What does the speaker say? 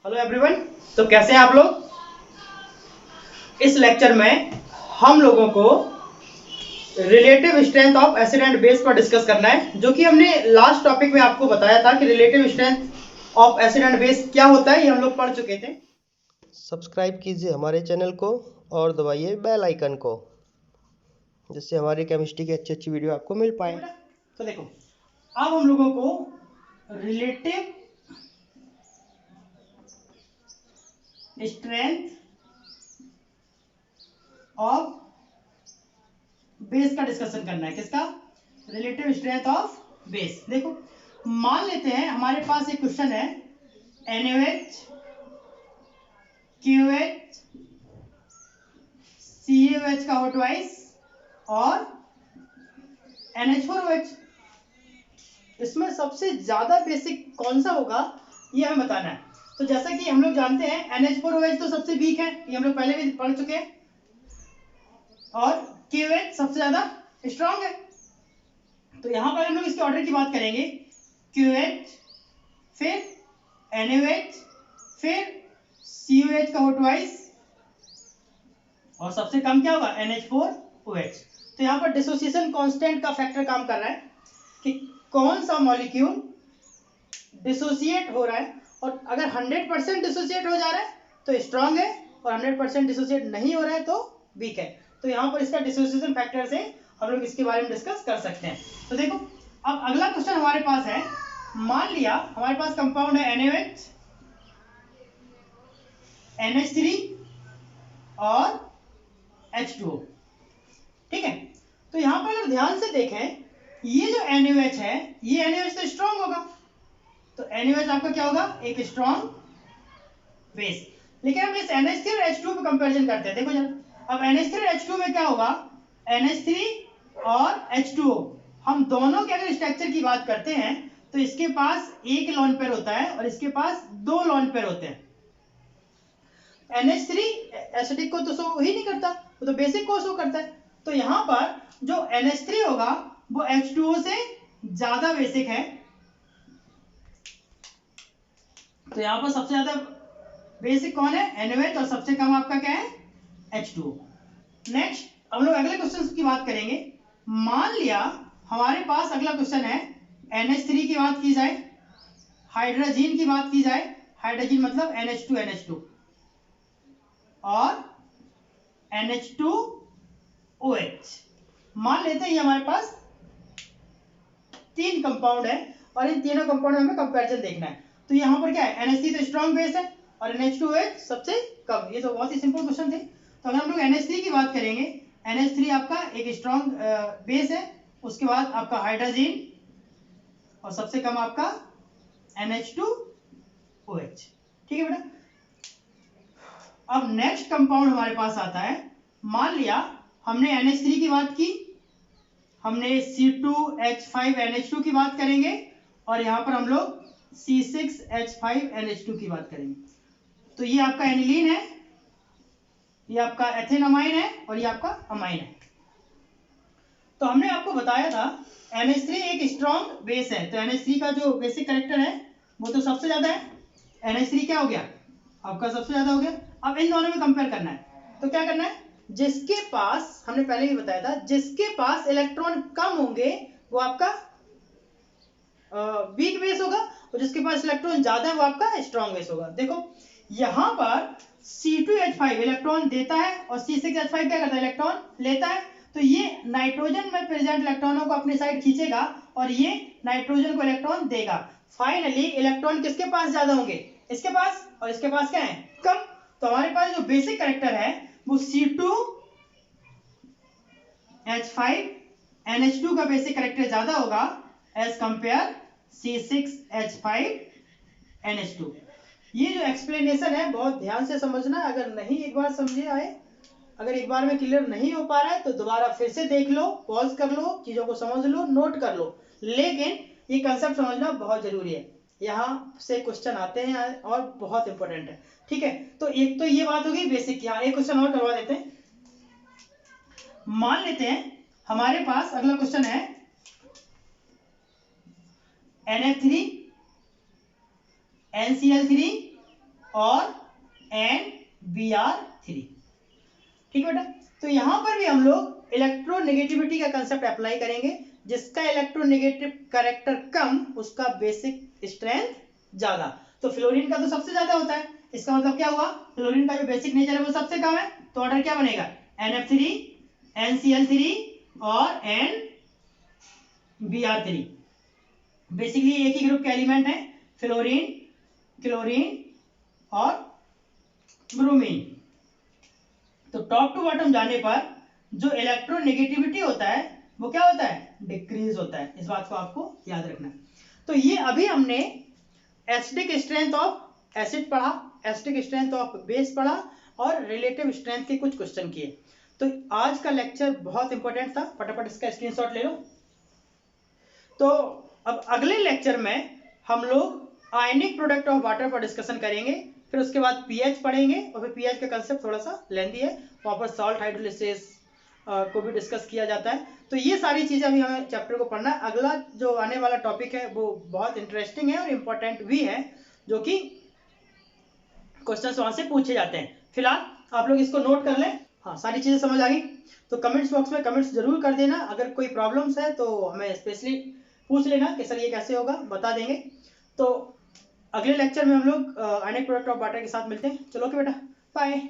Hello everyone. तो कैसे हैं आप लोग। इस लेक्चर में हम लोगों को relative strength of acid and base पर डिस्कस करना है, जो कि हमने लास्ट टॉपिक में आपको बताया था कि relative strength of acid and base क्या होता है, ये हम लोग पढ़ चुके थे। सब्सक्राइब कीजिए हमारे चैनल को और दबाइए बेल आइकन को, जिससे हमारी केमिस्ट्री की अच्छी अच्छी वीडियो आपको मिल पाए। तो देखो, अब हम लोगों को रिलेटिव स्ट्रेंथ ऑफ बेस का डिस्कशन करना है। किसका? Relative strength of base. देखो, मान लेते हैं हमारे पास एक क्वेश्चन है NaOH, KOH, CaOH का होट वाइस और NH4OH। इसमें सबसे ज्यादा बेसिक कौन सा होगा, ये हमें बताना है। तो जैसा कि हम लोग जानते हैं NH4OH तो सबसे वीक है, ये हम लोग पहले भी पढ़ चुके हैं, और KOH सबसे ज्यादा स्ट्रांग है। तो यहां पर हम लोग इसके ऑर्डर की बात करेंगे, QH, फिर NaOH, फिर COH का होट वाइस, और सबसे कम क्या होगा? NH4OH। तो यहाँ पर डिसोसिएशन कांस्टेंट का फैक्टर काम कर रहा है कि कौन सा मॉलिक्यूल डिसोसिएट हो रहा है, और अगर 100% डिसोसिएट हो जा रहा है तो स्ट्रांग है, और 100% डिसोसिएट नहीं हो रहा है तो वीक है। तो यहाँ पर इसका डिसोसिएशन फैक्टर से हम लोग इसके बारे में डिस्कस कर सकते हैं। तो देखो, अब अगला क्वेश्चन हमारे पास है, मान लिया हमारे पास कंपाउंड है NaOH, NH3 और H2O। ठीक है, तो यहां पर अगर ध्यान से देखें, ये जो NaOH है, ये NaOH तो स्ट्रांग होगा, तो NaOH आपका क्या होगा? एक स्ट्रांग बेस। लेकिन हम इस NH3 और H2 पे कंपैरिजन करते हैं। देखो जरा, अब NH3 और H2 में क्या होगा? NH3 और H2O, हम दोनों के अगर स्ट्रक्चर की बात करते हैं तो इसके पास एक लोन पेयर होता है और इसके पास दो लोन पेयर होते हैं। NH3 एसिडिक को तो शो ही नहीं करता, वो तो बेसिक को शो करता है। तो यहां पर जो NH3 होगा वो H2O से ज्यादा बेसिक है। तो यहां पर सबसे ज्यादा बेसिक कौन है? NaOH, और सबसे कम आपका क्या है? H2O। नेक्स्ट हम लोग अगले क्वेश्चन की बात करेंगे। मान लिया हमारे पास अगला क्वेश्चन है, NH3 की बात की जाए, हाइड्रोजन की बात की जाए, हाइड्रोजन मतलब NH2 और NH2OH। मान लेते हैं ये हमारे पास तीन कंपाउंड है और इन तीनों कंपाउंड में हमें कंपैरिजन देखना है। तो यहाँ पर क्या है? NH3 तो स्ट्रॉन्ग बेस है और NH2OH सबसे कम। ये तो बहुत ही सिंपल क्वेश्चन थे। तो अगर हम लोग NH3 की बात करेंगे, NH3 आपका एक स्ट्रॉन्ग बेस है, उसके बाद आपका हाइड्रोजन, और सबसे कम आपका NH2OH। ठीक है बेटा। अब नेक्स्ट कंपाउंड हमारे पास आता है, मान लिया हमने NH3 की बात की, हमने C2H5NH2 की बात करेंगे, और यहां पर हम लोग C6H5NH2 की बात करेंगे। तो ये आपका एनिलीन है, ये आपका एथेन अमाइन है, और ये आपका अमाइन है। तो हमने आपको बताया था NH3 एक स्ट्रॉन्ग बेस है, तो NH3 का जो बेसिक कैरेक्टर है वो तो सबसे ज्यादा है। NH3 क्या हो गया? आपका सबसे ज्यादा हो गया। अब इन दोनों में कंपेयर करना है, तो क्या करना है? जिसके पास, हमने पहले भी बताया था, जिसके पास इलेक्ट्रॉन कम होंगे वो आपका वीक बेस होगा, और जिसके पास इलेक्ट्रॉन ज्यादा है वो आपका स्ट्रॉन्ग बेस होगा। देखो यहां पर C2H5 इलेक्ट्रॉन देता है और C6H5 क्या करता है? इलेक्ट्रॉन लेता है। तो ये नाइट्रोजन में प्रेजेंट इलेक्ट्रॉनों को अपनी साइड खींचेगा और ये नाइट्रोजन को इलेक्ट्रॉन देगा। फाइनली इलेक्ट्रॉन किसके पास ज्यादा होंगे? इसके पास, और इसके पास क्या है? कम। तो हमारे पास जो बेसिक कैरेक्टर है वो C2H5NH2 का बेसिक कैरेक्टर ज्यादा होगा एज कंपेयर C6H5NH2। ये जो एक्सप्लेनेशन है बहुत ध्यान से समझना, अगर नहीं एक बार समझे आए, अगर एक बार में क्लियर नहीं हो पा रहा है तो दोबारा फिर से देख लो, पॉज कर लो, चीजों को समझ लो, नोट कर लो। लेकिन ये कंसेप्ट समझना बहुत जरूरी है, यहाँ से क्वेश्चन आते हैं और बहुत इंपॉर्टेंट है। ठीक है, तो एक तो ये बात होगी बेसिक। यहाँ एक क्वेश्चन और करवा देते हैं। मान लेते हैं हमारे पास अगला क्वेश्चन है NF3, NCl3 और NBr3। ठीक है बेटा, तो यहां पर भी हम लोग इलेक्ट्रोनेगेटिविटी का कंसेप्ट अप्लाई करेंगे। जिसका इलेक्ट्रोनेगेटिव कैरेक्टर कम उसका बेसिक स्ट्रेंथ ज्यादा। तो फ्लोरीन का तो सबसे ज्यादा होता है, इसका मतलब क्या हुआ, फ्लोरीन का जो बेसिक नेचर है वो सबसे कम है, तो ऑर्डर क्या बनेगा, NF3, NCl3 और NBr3। बेसिकली एक ही ग्रुप के एलिमेंट है, फ्लोरीन, क्लोरीन और ब्रोमीन। तो टॉप टू बॉटम जाने पर जो इलेक्ट्रोनेगेटिविटी होता है वो क्या होता है, डिक्रीज होता है। इस बात को आपको याद रखना है। तो ये अभी हमने एसिडिक स्ट्रेंथ ऑफ एसिड पढ़ा, एसिडिक स्ट्रेंथ ऑफ बेस पढ़ा और रिलेटिव स्ट्रेंथ के कुछ क्वेश्चन किए। तो आज का लेक्चर बहुत इंपॉर्टेंट था, फटाफट इसका स्क्रीनशॉट ले लो। तो अब अगले लेक्चर में हम लोग आयनिक प्रोडक्ट ऑफ वाटर पर डिस्कशन करेंगे, फिर उसके बाद पीएच पढ़ेंगे और फिर पीएच का कंसेप्ट थोड़ा सा लेंदी है, वहाँ पर सॉल्ट हाइड्रोलिसिस को भी डिस्कस किया जाता है। तो ये सारी चीज़ें अभी हमें चैप्टर को पढ़ना है। अगला जो आने वाला टॉपिक है वो बहुत इंटरेस्टिंग है और इम्पोर्टेंट भी है, जो कि क्वेश्चन वहाँ से पूछे जाते हैं। फिलहाल आप लोग इसको नोट कर लें। हाँ, सारी चीज़ें समझ आ गई तो कमेंट्स बॉक्स में कमेंट्स जरूर कर देना। अगर कोई प्रॉब्लम्स है तो हमें स्पेशली पूछ लेना कि सर ये कैसे होगा, बता देंगे। तो अगले लेक्चर में हम लोग आयनिक प्रोडक्ट ऑफ वाटर के साथ मिलते हैं। चलो ओके बेटा, बाय।